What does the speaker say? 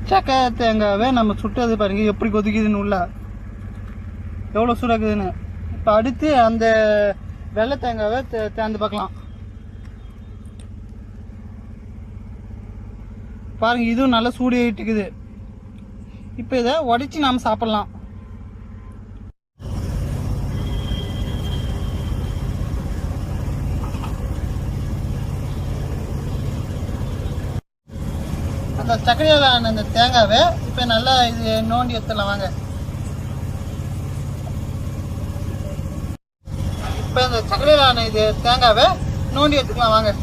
சக்கை தேங்காவே நம்ம சுட்டது பாருங்க எப்படி கொதிக்குதுன்னு உள்ள எவ்வளோ சூடாக்குதுன்னு. இப்போ அடுத்து அந்த வெள்ளை தேங்காவை தேர்ந்து பார்க்கலாம். பாருங்க இதுவும் நல்லா சூடு ஏறிட்டுக்குது. இப்போ இதை உடைச்சி நாம் சாப்பிட்லாம். அந்த சர்க்கரையால் ஆன அந்த தேங்காவை இப்போ நல்லா இது நோண்டி எடுத்துடலாம் வாங்க. இப்போ இந்த சர்க்கரையால் ஆன இது தேங்காவை நோண்டி எடுத்துக்கலாம் வாங்க.